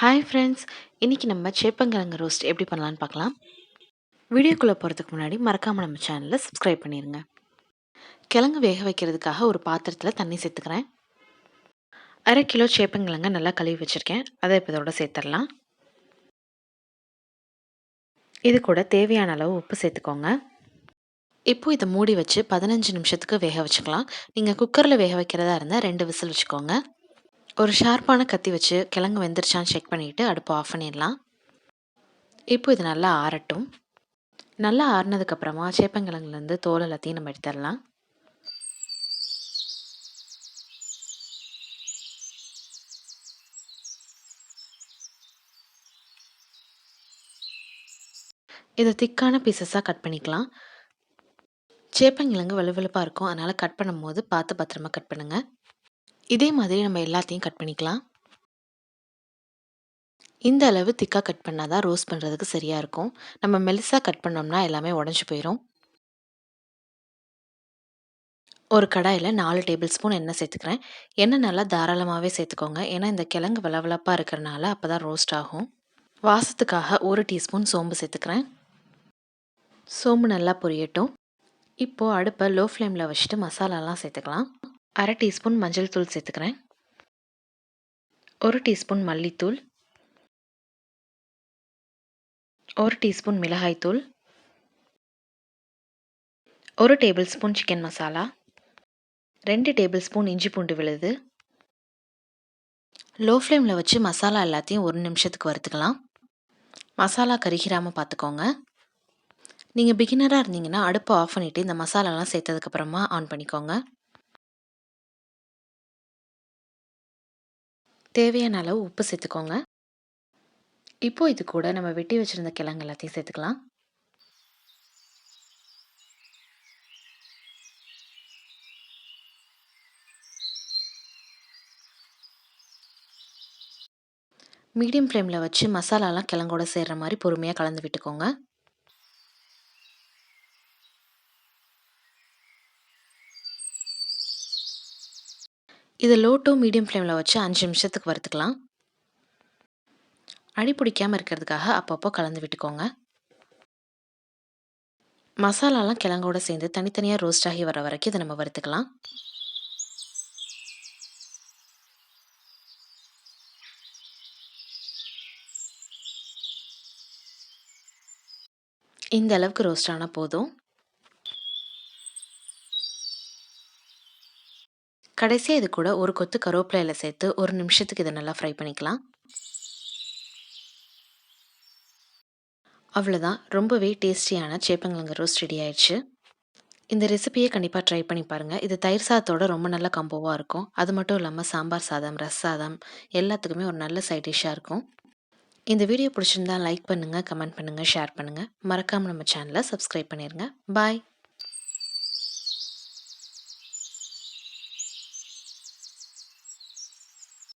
Hi friends, இன்றைக்கி நம்ம சேப்பங்கிழங்கு ரோஸ்ட் எப்படி பண்ணலான்னு பார்க்கலாம். வீடியோக்குள்ளே போகிறதுக்கு முன்னாடி மறக்காமல் நம்ம சேனலை சப்ஸ்கிரைப் பண்ணிடுங்க. கிழங்கு வேக வைக்கிறதுக்காக ஒரு பாத்திரத்தில் தண்ணி சேர்த்துக்கிறேன். 1/2 கிலோ சேப்பங்கிழங்க நல்லா கழுவி வச்சுருக்கேன். அதை இப்போ இதோட சேர்த்துடலாம். இது கூட தேவையான அளவு உப்பு சேர்த்துக்கோங்க. இப்போது இதை மூடி வச்சு 15 நிமிஷத்துக்கு வேக வச்சுக்கலாம். நீங்கள் குக்கரில் வேக வைக்கிறதா இருந்தால் 2 விசில் வச்சுக்கோங்க. ஒரு ஷார்ப்பான கத்தி வச்சு கிழங்கு வெந்துருச்சான்னு செக் பண்ணிவிட்டு அடுப்பை ஆஃப் பண்ணிடலாம். இப்போ இது நல்லா ஆறட்டும். நல்லா ஆறுனதுக்கப்புறமா சேப்பங்கிழங்குலேருந்து தோல் எல்லாத்தையும் நம்ம எடுத்துடலாம். இதை திக்கான பீசஸாக கட் பண்ணிக்கலாம். சேப்பங்கிழங்கு வலுவலுப்பாக இருக்கும், அதனால் கட் பண்ணும்போது பார்த்து பத்திரமா கட் பண்ணுங்கள். இதே மாதிரி நம்ம எல்லாத்தையும் கட் பண்ணிக்கலாம். இந்த அளவு திக்காக கட் பண்ணால் தான் ரோஸ்ட் பண்ணுறதுக்கு சரியாக இருக்கும். நம்ம மெலிசாக கட் பண்ணோம்னா எல்லாமே உடஞ்சி போயிடும். ஒரு கடாயில் 4 டேபிள் ஸ்பூன் எண்ணெய் சேர்த்துக்கிறேன். எண்ணெய் நல்லா தாராளமாகவே சேர்த்துக்கோங்க, ஏன்னா இந்த கிழங்கு வளவளப்பாக இருக்கிறனால அப்போ தான் ரோஸ்ட் ஆகும். வாசத்துக்காக 1 டீஸ்பூன் சோம்பு சேர்த்துக்கிறேன். சோம்பு நல்லா பொரியட்டும். இப்போது அடுப்பை லோ ஃப்ளேமில் வச்சுட்டு மசாலாலாம் சேர்த்துக்கலாம். 1/2 டீஸ்பூன் மஞ்சள் தூள் சேர்த்துக்கிறேன். 1 டீஸ்பூன் மல்லித்தூள், 1 டீஸ்பூன் மிளகாய்த்தூள், 1 table spoon chicken masala, 2 table spoon இஞ்சி பூண்டு விழுது. லோ ஃப்ளேமில் வச்சு மசாலா எல்லாத்தையும் 1 நிமிஷத்துக்கு வறுத்துக்கலாம். மசாலா கருகிராமல் பார்த்துக்கோங்க. நீங்கள் பிகினராக இருந்தீங்கன்னா அடுப்பை ஆஃப் பண்ணிவிட்டு இந்த மசாலாலாம் சேர்த்ததுக்கப்புறமா ஆன் பண்ணிக்கோங்க. தேவையான அளவு உப்பு சேர்த்துக்கோங்க. இப்போது இது கூட நம்ம வெட்டி வச்சுருந்த கிழங்கு எல்லாத்தையும் சேர்த்துக்கலாம். மீடியம் ஃப்ளேமில் வச்சு மசாலாலாம் கிழங்கோட சேர்கிற மாதிரி பொறுமையாக கலந்து விட்டுக்கோங்க. இதை லோ டு மீடியம் ஃப்ளேமில் வச்சு 5 நிமிஷத்துக்கு வறுத்துக்கலாம். அடி பிடிக்காமல் இருக்கிறதுக்காக அப்பப்போ கலந்து விட்டுக்கோங்க. மசாலாலாம் கிழங்கோட சேர்ந்து தனித்தனியாக ரோஸ்ட் ஆகி வர வரைக்கும் இதை நம்ம வறுத்துக்கலாம். இந்த அளவுக்கு ரோஸ்ட் ஆனால் போதும். கடைசியாக இது கூட ஒரு கொத்து கருவேப்பிலையில் சேர்த்து 1 நிமிஷத்துக்கு இதை நல்லா ஃப்ரை பண்ணிக்கலாம். அவ்வளோதான், ரொம்பவே டேஸ்டியான சேப்பங்கிழங்கு ரோஸ்ட் ரெடி ஆயிடுச்சு. இந்த ரெசிபியை கண்டிப்பாக ட்ரை பண்ணி பாருங்கள். இது தயிர் சாதத்தோட ரொம்ப நல்ல காம்போவாக இருக்கும். அது மட்டும் இல்லாமல் சாம்பார் சாதம், ரஸ் சாதம் எல்லாத்துக்குமே ஒரு நல்ல சைட் டிஷ்ஷாக இருக்கும். இந்த வீடியோ பிடிச்சிருந்தா லைக் பண்ணுங்கள், கமெண்ட் பண்ணுங்கள், ஷேர் பண்ணுங்கள். மறக்காமல் நம்ம சேனலை சப்ஸ்கிரைப் பண்ணிடுங்க. பாய்.